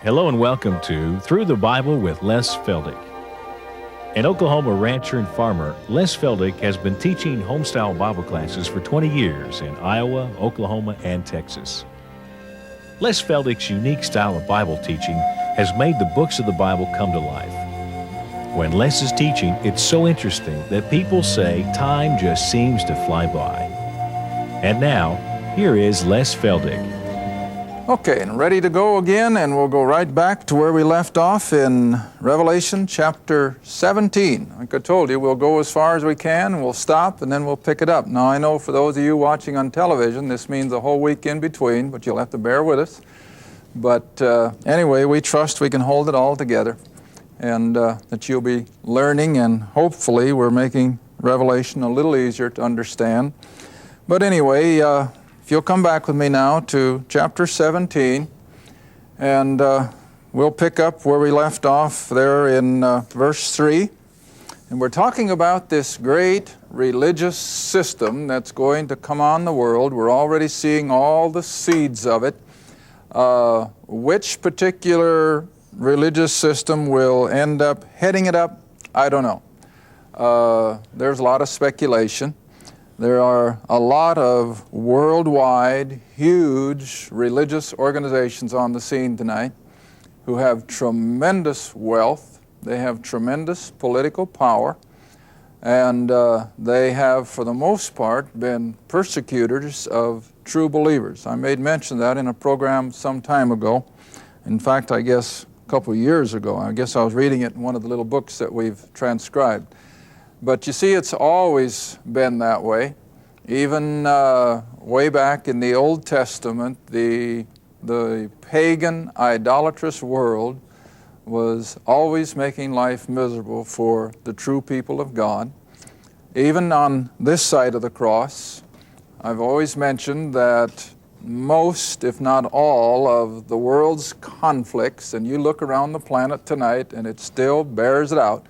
Hello and welcome to Through the Bible with Les Feldick. An Oklahoma rancher and farmer, Les Feldick has been teaching homestyle Bible classes for 20 years in Iowa, Oklahoma, and Texas. Les Feldick's unique style of Bible teaching has made the books of the Bible come to life. When Les is teaching, it's so interesting that people say time just seems to fly by. And now, here is Les Feldick. Okay, and ready to go again, and we'll go right back to where we left off in Revelation chapter 17. Like I told you, we'll go as far as we can, and we'll stop, and then we'll pick it up. Now, I know for those of you watching on television, this means a whole week in between, but you'll have to bear with us. But anyway, we trust we can hold it all together, and that you'll be learning, and hopefully we're making Revelation a little easier to understand. But anyway, if you'll come back with me now to chapter 17, and we'll pick up where we left off there in verse 3. And we're talking about this great religious system that's going to come on the world. We're already seeing all the seeds of it. Which particular religious system will end up heading it up, I don't know. There's a lot of speculation. There are a lot of worldwide, huge religious organizations on the scene tonight who have tremendous wealth. They have tremendous political power, and they have, for the most part, been persecutors of true believers. I made mention of that in a program some time ago. In fact, I guess a couple of years ago. I guess I was reading it in one of the little books that we've transcribed. But you see, it's always been that way. Even way back in the Old Testament, the pagan, idolatrous world was always making life miserable for the true people of God. Even on this side of the cross, I've always mentioned that most, if not all, of the world's conflicts, and you look around the planet tonight and it still bears it out,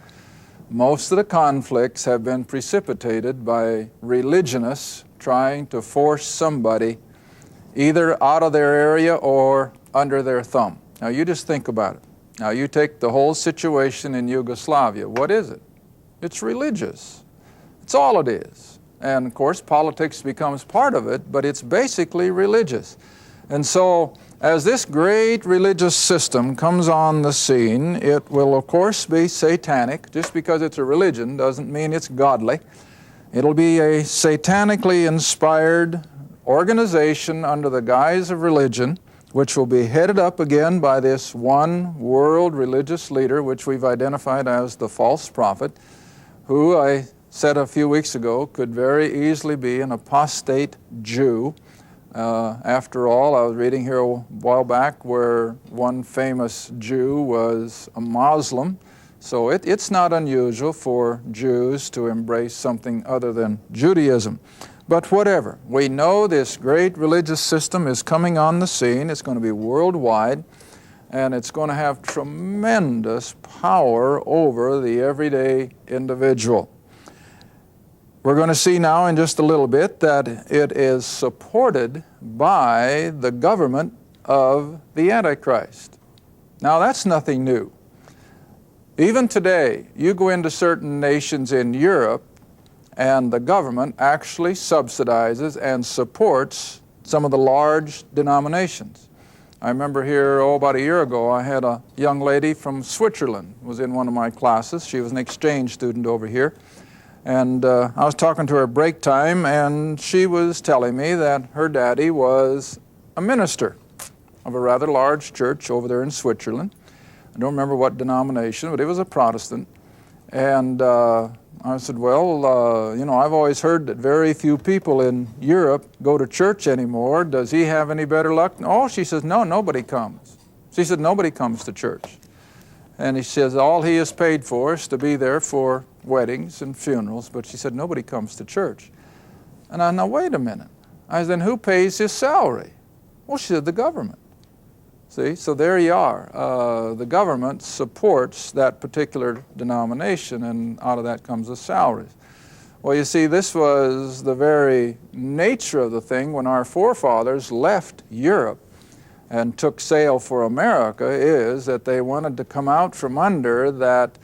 most of the conflicts have been precipitated by religionists trying to force somebody either out of their area or under their thumb. Now you just think about it. Now you take the whole situation in Yugoslavia. What is it? It's religious. It's all it is. And of course politics becomes part of it, but it's basically religious. And so as this great religious system comes on the scene, it will of course be satanic. Just because it's a religion doesn't mean it's godly. It'll be a satanically inspired organization under the guise of religion, which will be headed up again by this one world religious leader, which we've identified as the false prophet, who I said a few weeks ago could very easily be an apostate Jew. After all, I was reading here a while back where one famous Jew was a Muslim, so it's not unusual for Jews to embrace something other than Judaism. But whatever, we know this great religious system is coming on the scene. It's going to be worldwide, and it's going to have tremendous power over the everyday individual. We're going to see now in just a little bit that it is supported by the government of the Antichrist. Now that's nothing new. Even today, you go into certain nations in Europe and the government actually subsidizes and supports some of the large denominations. I remember here, about a year ago, I had a young lady from Switzerland who was in one of my classes. She was an exchange student over here. And I was talking to her at break time, and she was telling me that her daddy was a minister of a rather large church over there in Switzerland. I don't remember what denomination, but it was a Protestant. And I said, well, you know, I've always heard that very few people in Europe go to church anymore. Does he have any better luck? Oh, she says, no, nobody comes. She said, nobody comes to church. And he says, all he is paid for is to be there for weddings and funerals, but she said, nobody comes to church. And I now, wait a minute. I said, then who pays his salary? Well, she said, the government. See, so there you are. The government supports that particular denomination, and out of that comes the salaries. Well, you see, this was the very nature of the thing when our forefathers left Europe and took sail for America is that they wanted to come out from under that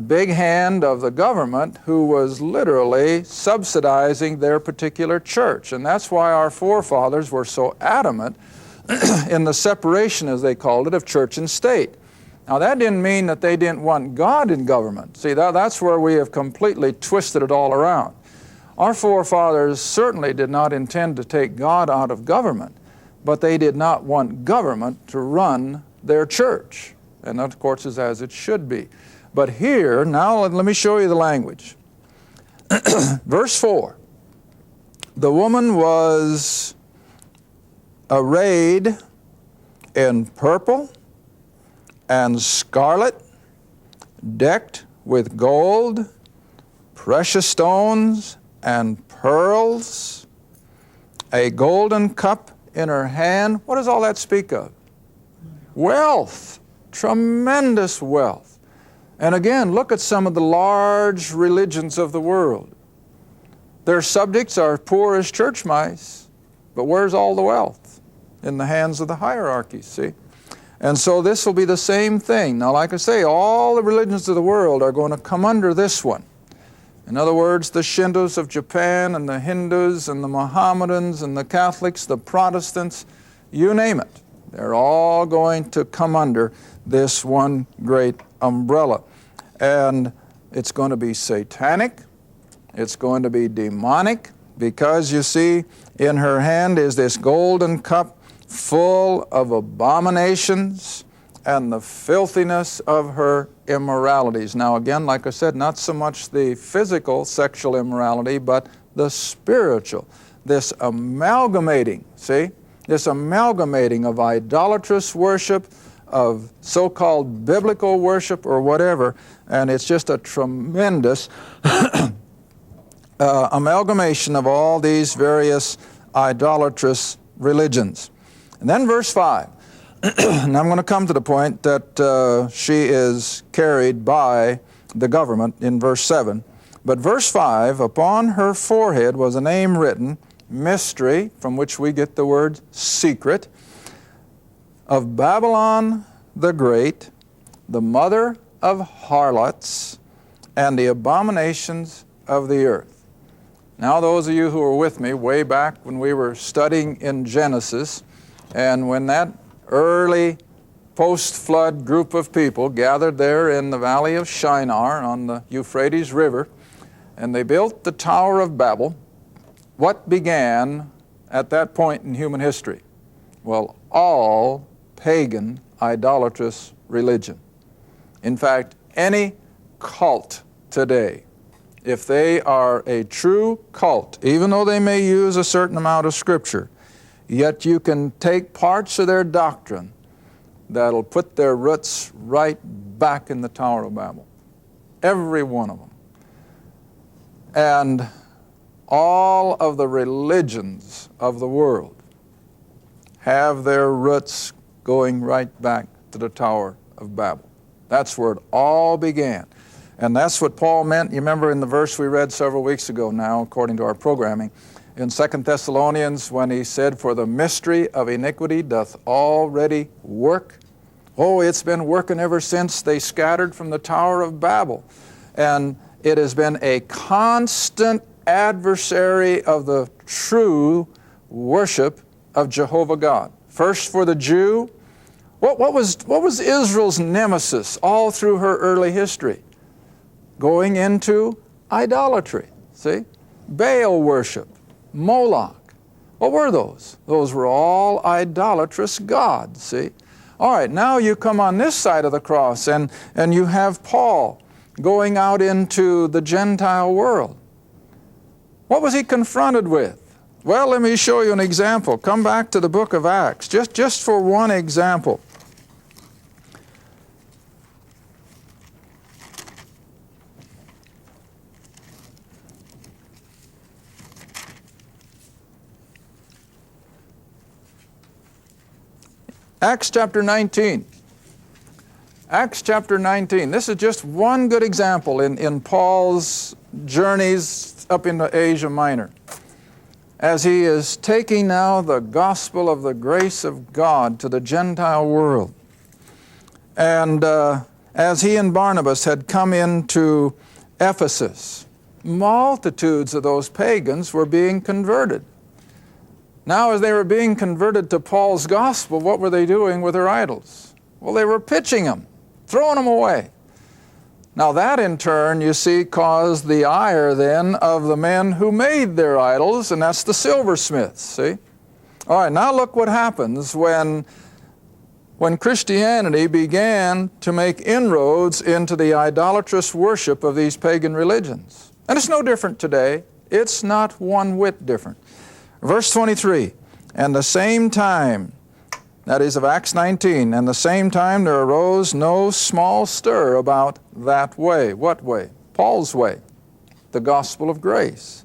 big hand of the government who was literally subsidizing their particular church. And that's why our forefathers were so adamant in the separation, as they called it, of church and state. Now that didn't mean that they didn't want God in government. See, that's where we have completely twisted it all around. Our forefathers certainly did not intend to take God out of government, but they did not want government to run their church. And that, of course, is as it should be. But here, now let me show you the language. Verse 4, the woman was arrayed in purple and scarlet, decked with gold, precious stones, and pearls, a golden cup in her hand. What does all that speak of? Wealth, tremendous wealth. And again, look at some of the large religions of the world. Their subjects are poor as church mice, but where's all the wealth? In the hands of the hierarchies, see? And so this will be the same thing. Now, like I say, all the religions of the world are going to come under this one. In other words, the Shintos of Japan and the Hindus and the Mohammedans and the Catholics, the Protestants, you name it. They're all going to come under this one great umbrella. And it's going to be satanic. It's going to be demonic, because you see, in her hand is this golden cup full of abominations and the filthiness of her immoralities. Now again, like I said, not so much the physical sexual immorality, but the spiritual. This amalgamating, see? This amalgamating of idolatrous worship, of so-called biblical worship or whatever, and it's just a tremendous amalgamation of all these various idolatrous religions. And then verse 5. And I'm going to come to the point that she is carried by the government in verse 7. But verse 5, upon her forehead was a name written, mystery, from which we get the word secret, of Babylon the Great, the mother of harlots, and the abominations of the earth. Now those of you who were with me way back when we were studying in Genesis, and when that early post-flood group of people gathered there in the valley of Shinar on the Euphrates River, and they built the Tower of Babel, what began at that point in human history? Well, all pagan, idolatrous religion. In fact, any cult today, if they are a true cult, even though they may use a certain amount of Scripture, yet you can take parts of their doctrine that'll put their roots right back in the Tower of Babel. Every one of them. And all of the religions of the world have their roots going right back to the Tower of Babel. That's where it all began. And that's what Paul meant, you remember in the verse we read several weeks ago now, according to our programming, in 2 Thessalonians, when he said, for the mystery of iniquity doth already work. Oh, it's been working ever since they scattered from the Tower of Babel. And it has been a constant adversary of the true worship of Jehovah God. First for the Jew. What was Israel's nemesis all through her early history? Going into idolatry, see? Baal worship, Moloch. What were those? Those were all idolatrous gods, see? All right, now you come on this side of the cross and you have Paul going out into the Gentile world. What was he confronted with? Well, let me show you an example. Come back to the book of Acts, just for one example. Acts chapter 19. Acts chapter 19. This is just one good example in Paul's journeys up into Asia Minor. as he is taking now the gospel of the grace of God to the Gentile world. And as he and Barnabas had come into Ephesus, multitudes of those pagans were being converted. Now, as they were being converted to Paul's gospel, what were they doing with their idols? Well, they were pitching them, throwing them away. Now that in turn, you see, caused the ire then of the men who made their idols, and that's the silversmiths, see? All right, now look what happens when Christianity began to make inroads into the idolatrous worship of these pagan religions. And it's no different today. It's not one whit different. Verse 23, and the same time, that is of Acts 19, and the same time there arose no small stir about that way. What way? Paul's way, the gospel of grace.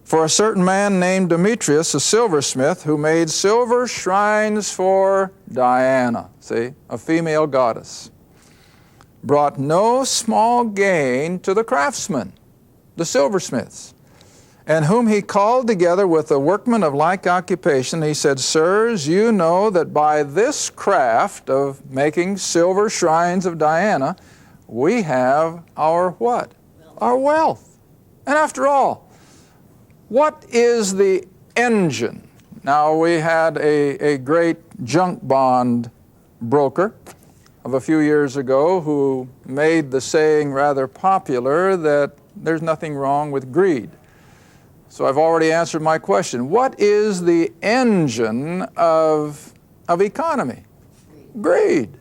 For a certain man named Demetrius, a silversmith, who made silver shrines for Diana, see, a female goddess, brought no small gain to the craftsmen, the silversmiths, and whom he called together with the workmen of like occupation. He said, Sirs, you know that by this craft of making silver shrines of Diana, we have our what? Our wealth. And after all, what is the engine? Now, we had a great junk bond broker of a few years ago who made the saying rather popular that there's nothing wrong with greed. So I've already answered my question. What is the engine of economy? Greed.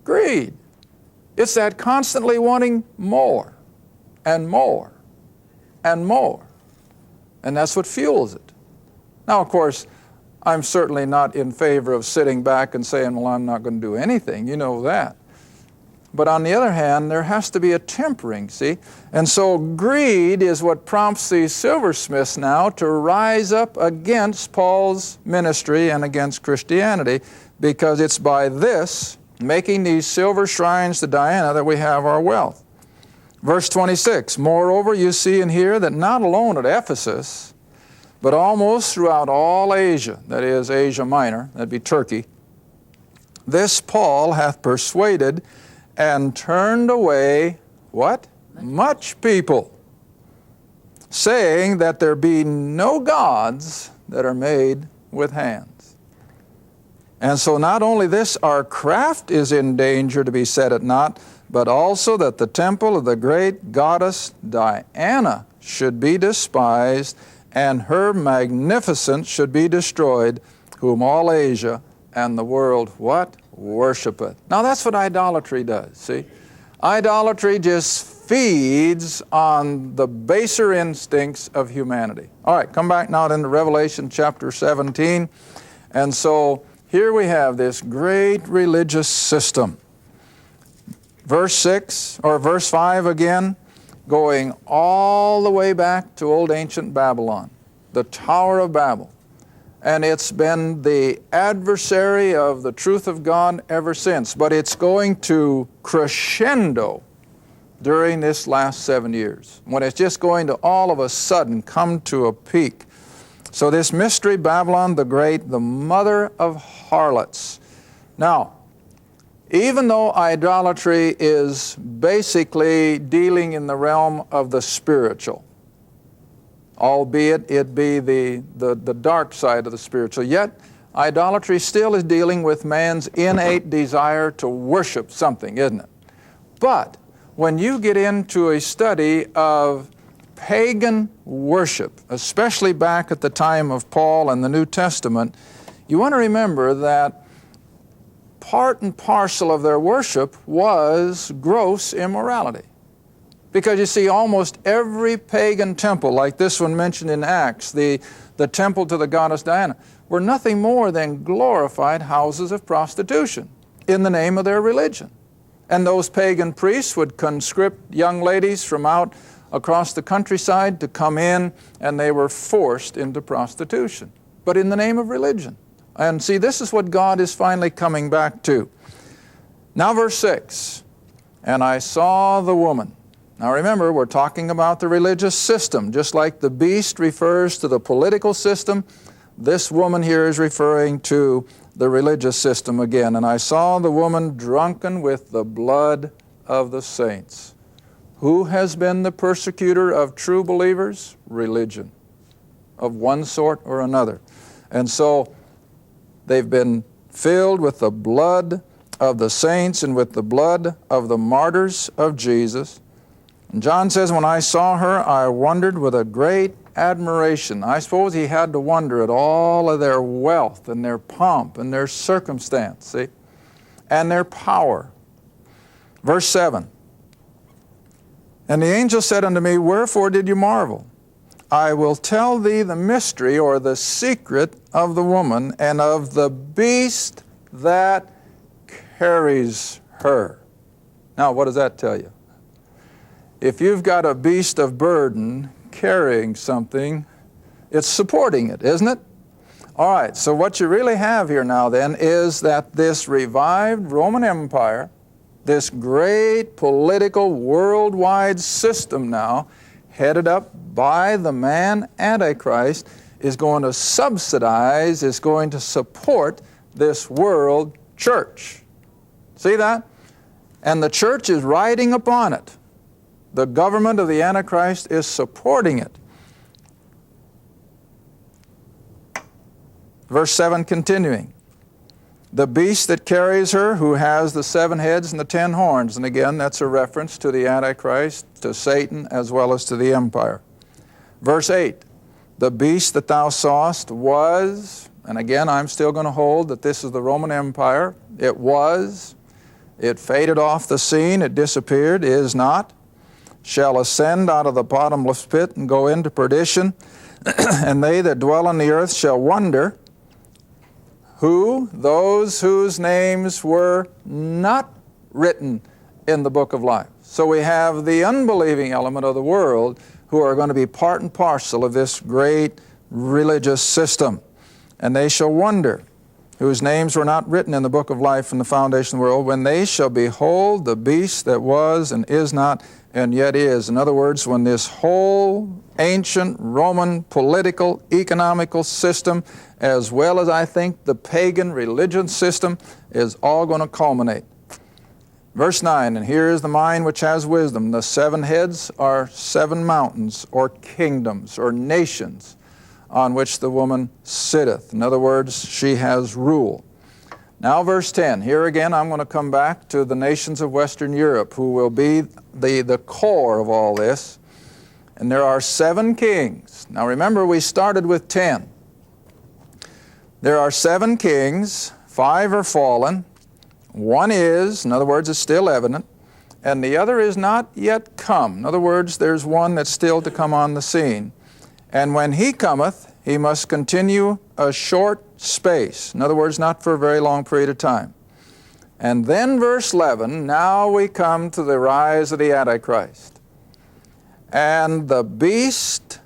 Greed. It's that constantly wanting more and more and more. And that's what fuels it. Now, of course, I'm certainly not in favor of sitting back and saying, well, I'm not going to do anything. You know that. But on the other hand, there has to be a tempering, see? And so greed is what prompts these silversmiths now to rise up against Paul's ministry and against Christianity, because it's by this, making these silver shrines to Diana, that we have our wealth. Verse 26, moreover, you see and hear that not alone at Ephesus, but almost throughout all Asia, that is Asia Minor, that'd be Turkey, this Paul hath persuaded and turned away, what? Much people, saying that there be no gods that are made with hands. And so not only this, our craft is in danger to be set at naught, but also that the temple of the great goddess Diana should be despised, and her magnificence should be destroyed, whom all Asia and the world, what? Worshipeth. Now that's what idolatry does, see? Idolatry just feeds on the baser instincts of humanity. All right, come back now into Revelation chapter 17. And so here we have this great religious system. Verse 6, or verse 5 again, going all the way back to old ancient Babylon, the Tower of Babel. And it's been the adversary of the truth of God ever since. But it's going to crescendo during this last 7 years, when it's just going to all of a sudden come to a peak. So this mystery Babylon the Great, the mother of harlots. Now, even though idolatry is basically dealing in the realm of the spiritual, albeit it be the dark side of the spiritual, yet idolatry still is dealing with man's innate desire to worship something, isn't it? But when you get into a study of pagan worship, especially back at the time of Paul and the New Testament, you want to remember that part and parcel of their worship was gross immorality. Because you see, almost every pagan temple, like this one mentioned in Acts, the temple to the goddess Diana, were nothing more than glorified houses of prostitution in the name of their religion. And those pagan priests would conscript young ladies from out across the countryside to come in, and they were forced into prostitution, but in the name of religion. And see, this is what God is finally coming back to. Now verse 6, and I saw the woman. Now remember, we're talking about the religious system. Just like the beast refers to the political system, this woman here is referring to the religious system again. And I saw the woman drunken with the blood of the saints. Who has been the persecutor of true believers? Religion, of one sort or another. And so they've been filled with the blood of the saints and with the blood of the martyrs of Jesus. And John says, when I saw her, I wondered with a great admiration. I suppose he had to wonder at all of their wealth and their pomp and their circumstance, see, and their power. Verse 7, and the angel said unto me, wherefore did you marvel? I will tell thee the mystery or the secret of the woman and of the beast that carries her. Now, what does that tell you? If you've got a beast of burden carrying something, it's supporting it, isn't it? All right, so what you really have here now then is that this revived Roman Empire, this great political worldwide system now, headed up by the man Antichrist, is going to subsidize, is going to support this world church. See that? And the church is riding upon it. The government of the Antichrist is supporting it. Verse 7 continuing. The beast that carries her, who has the 7 heads and the 10 horns. And again, that's a reference to the Antichrist, to Satan, as well as to the empire. Verse 8. The beast that thou sawest was, and again, I'm still going to hold that this is the Roman Empire. It was. It faded off the scene. It disappeared. Is not. Shall ascend out of the bottomless pit and go into perdition. And they that dwell on the earth shall wonder. Who? Those whose names were not written in the book of life. So we have the unbelieving element of the world who are going to be part and parcel of this great religious system. And they shall wonder, whose names were not written in the book of life from the foundation of the world, when they shall behold the beast that was and is not and yet is. In other words, when this whole ancient Roman political, economical system, as well as I think the pagan religion system, is all going to culminate. Verse 9, and here is the mind which has wisdom. The 7 heads are 7 mountains or kingdoms or nations on which the woman sitteth. In other words, she has rule. Now verse 10, here again I'm going to come back to the nations of Western Europe who will be the core of all this. And there are 7 kings. Now remember, we started with 10. There are 7 kings, 5 are fallen, 1 is, in other words, it's still evident, and the other is not yet come. In other words, there's one that's still to come on the scene. And when he cometh, he must continue a short space. In other words, not for a very long period of time. And then verse 11, now we come to the rise of the Antichrist. And the beast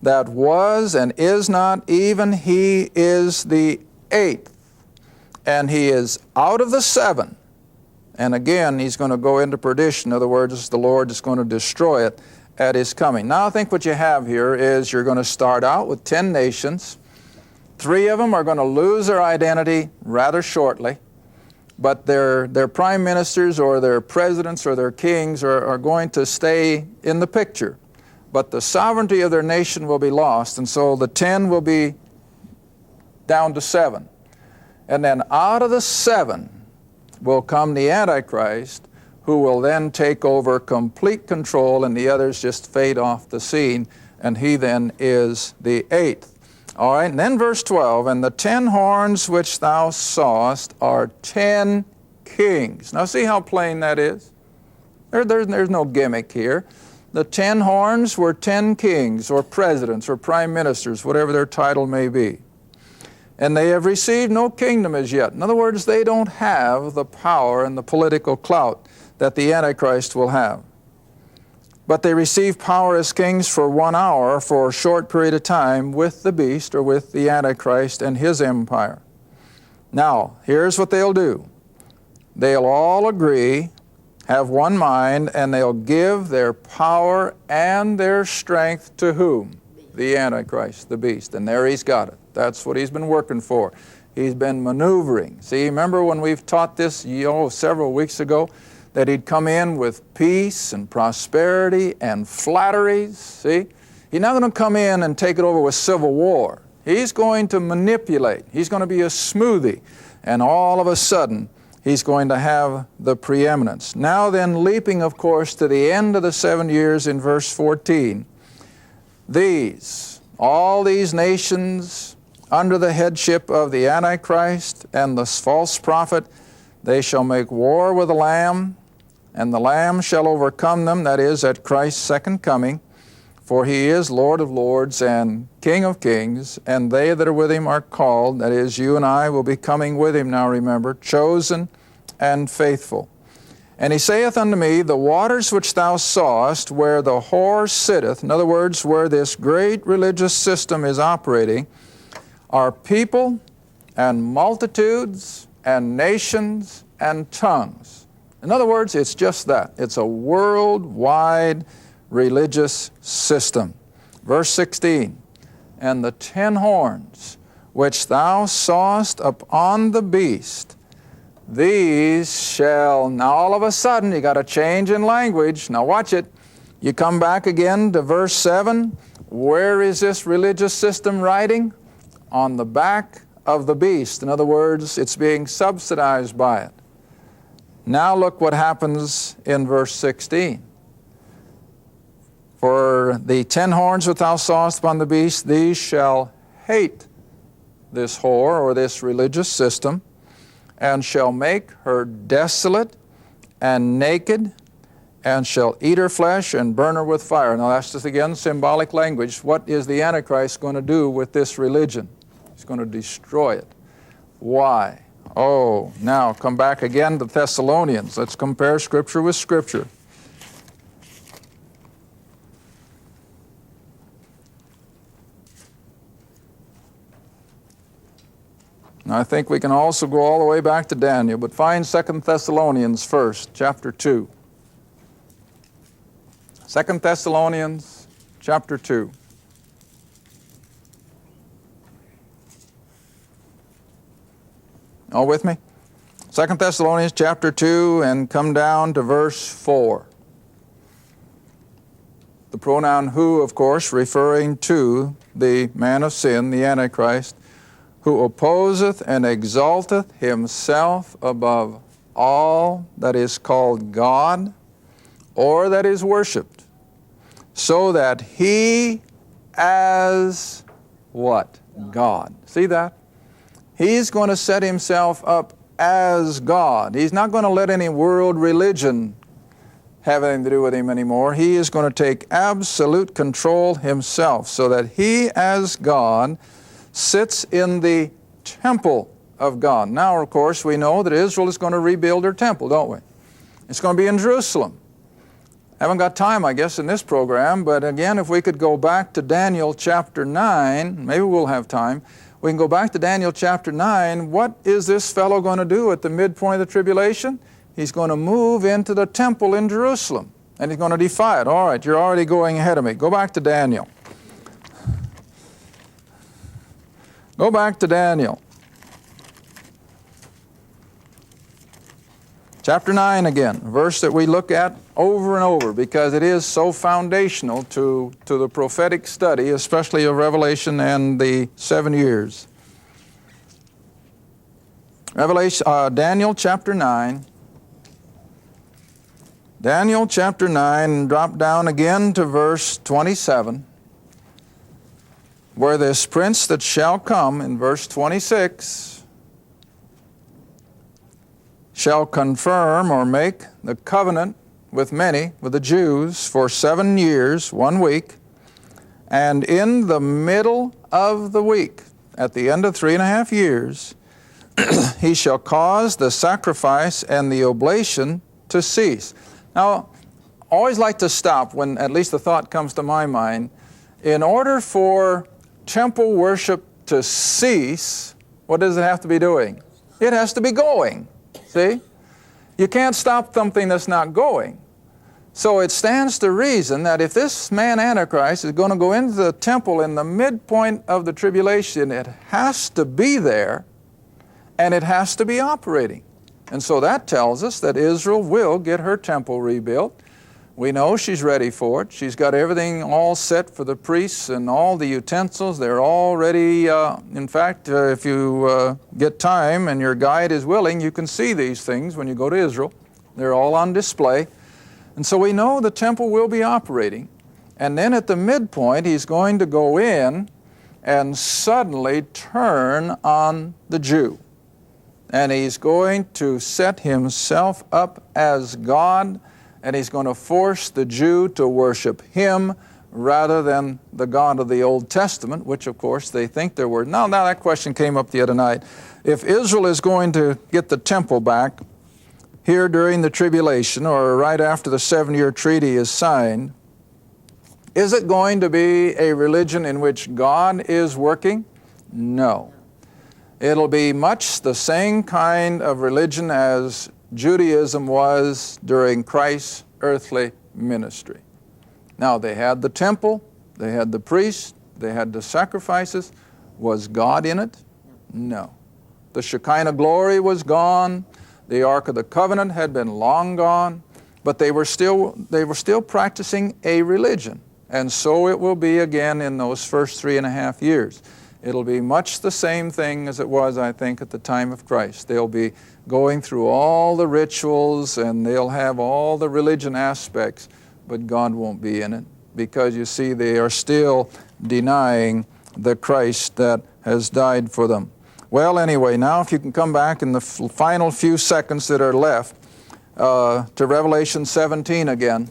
that was and is not, even he is the 8th. And he is out of the 7. And again, he's going to go into perdition. In other words, the Lord is going to destroy it at his coming. Now I think what you have here is you're going to start out with 10 nations. 3 of them are going to lose their identity rather shortly, but their prime ministers or their presidents or their kings are going to stay in the picture. But the sovereignty of their nation will be lost, and so the 10 will be down to 7. And then out of the 7 will come the Antichrist, who will then take over complete control, and the others just fade off the scene, and he then is the 8th. All right, and then verse 12, and the 10 horns which thou sawest are 10 kings. Now see how plain that is? There's no gimmick here. The 10 horns were 10 kings or presidents or prime ministers, whatever their title may be. And they have received no kingdom as yet. In other words, they don't have the power and the political clout that the Antichrist will have. But they receive power as kings for 1 hour, for a short period of time, with the beast or with the Antichrist and his empire. Now, here's what they'll do. They'll all agree have one mind, and they'll give their power and their strength to whom? The Antichrist, the beast. And there he's got it. That's what he's been working for. He's been maneuvering. See, remember when we've taught this several weeks ago, that he'd come in with peace and prosperity and flatteries? See? He's not going to come in and take it over with civil war. He's going to manipulate. He's going to be a smoothie. And all of a sudden, he's going to have the preeminence. Now then, leaping, of course, to the end of the 7 years in verse 14, all these nations under the headship of the Antichrist and the false prophet, they shall make war with the Lamb, and the Lamb shall overcome them, that is, at Christ's second coming. For he is Lord of lords and King of kings, and they that are with him are called, that is, you and I will be coming with him now, remember, chosen and faithful. And he saith unto me, the waters which thou sawest, where the whore sitteth, in other words, where this great religious system is operating, are people and multitudes and nations and tongues. In other words, it's just that. It's a worldwide religious system. Verse 16, and the 10 horns which thou sawest upon the beast, these shall, now all of a sudden you got a change in language. Now watch it. You come back again to verse 7. Where is this religious system riding? On the back of the beast. In other words, it's being subsidized by it. Now look what happens in verse 16. For the 10 horns which thou sawest upon the beast, these shall hate this whore or this religious system, and shall make her desolate and naked, and shall eat her flesh and burn her with fire. Now that's just again symbolic language. What is the Antichrist going to do with this religion? He's going to destroy it. Why? Oh, now come back again to Thessalonians. Let's compare Scripture with Scripture. Now, I think we can also go all the way back to Daniel, but find 2 Thessalonians first, chapter 2. 2 Thessalonians, chapter 2. All with me? 2 Thessalonians, chapter 2, and come down to verse 4. The pronoun who, of course, referring to the man of sin, the Antichrist, who opposeth and exalteth himself above all that is called God or that is worshipped, so that he as what? God. See that? He's going to set himself up as God. He's not going to let any world religion have anything to do with him anymore. He is going to take absolute control himself, so that he as God sits in the temple of God. Now, of course, we know that Israel is going to rebuild their temple, don't we? It's going to be in Jerusalem. Haven't got time, I guess, in this program, but again, if we could go back to Daniel chapter 9, maybe we'll have time. We can go back to Daniel chapter 9. What is this fellow going to do at the midpoint of the tribulation? He's going to move into the temple in Jerusalem, and he's going to defy it. All right, you're already going ahead of me. Go back to Daniel. Go back to Daniel. Chapter 9 again, a verse that we look at over and over because it is so foundational to the prophetic study, especially of Revelation and the 7 years. Daniel chapter 9. Daniel chapter 9, drop down again to verse 27. Where this prince that shall come, in verse 26, shall confirm or make the covenant with many, with the Jews, for 7 years, 1 week, and in the middle of the week, at the end of 3.5 years, he shall cause the sacrifice and the oblation to cease. Now, I always like to stop when at least the thought comes to my mind. In order for temple worship to cease, what does it have to be doing? It has to be going, see? You can't stop something that's not going. So it stands to reason that if this man Antichrist is going to go into the temple in the midpoint of the tribulation, it has to be there and it has to be operating. And so that tells us that Israel will get her temple rebuilt. We know she's ready for it. She's got everything all set for the priests and all the utensils. They're all ready. In fact, if you get time and your guide is willing, you can see these things when you go to Israel. They're all on display. And so we know the temple will be operating. And then at the midpoint, he's going to go in and suddenly turn on the Jew. And he's going to set himself up as God, and he's going to force the Jew to worship him rather than the God of the Old Testament, which of course they think they're worshiping. Now that question came up the other night. If Israel is going to get the temple back here during the tribulation or right after the 7-year treaty is signed, is it going to be a religion in which God is working? No. It'll be much the same kind of religion as Judaism was during Christ's earthly ministry. Now, they had the temple, they had the priests, they had the sacrifices. Was God in it? No. The Shekinah glory was gone. The Ark of the Covenant had been long gone, but they were still practicing a religion. And so it will be again in those first 3.5 years. It'll be much the same thing as it was, I think, at the time of Christ. They'll be going through all the rituals and they'll have all the religion aspects, but God won't be in it because, you see, they are still denying the Christ that has died for them. Well, anyway, now if you can come back in the final few seconds that are left to Revelation 17 again.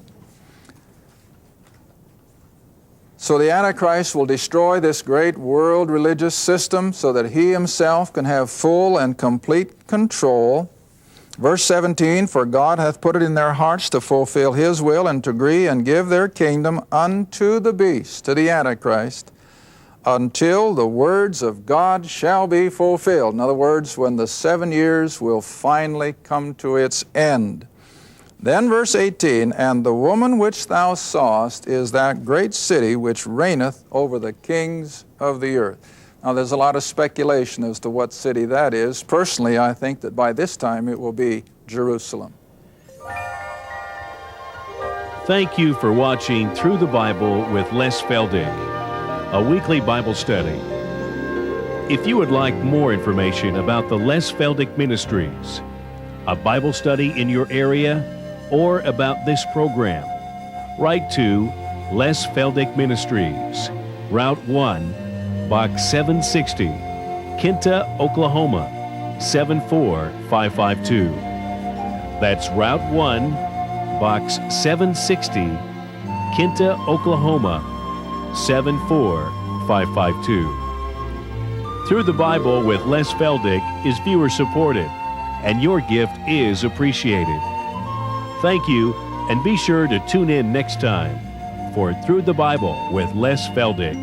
So the Antichrist will destroy this great world religious system so that he himself can have full and complete control. Verse 17, for God hath put it in their hearts to fulfill his will and to agree and give their kingdom unto the beast, to the Antichrist, until the words of God shall be fulfilled. In other words, when the 7 years will finally come to its end. Then verse 18, and the woman which thou sawest is that great city which reigneth over the kings of the earth. Now there's a lot of speculation as to what city that is. Personally, I think that by this time it will be Jerusalem. Thank you for watching Through the Bible with Les Feldick, a weekly Bible study. If you would like more information about the Les Feldick Ministries, a Bible study in your area, or about this program, write to Les Feldick Ministries, Route 1, Box 760, Kinta, Oklahoma, 74552. That's Route 1, Box 760, Kinta, Oklahoma, 74552. Through the Bible with Les Feldick is viewer supported, and your gift is appreciated. Thank you, and be sure to tune in next time for Through the Bible with Les Feldick.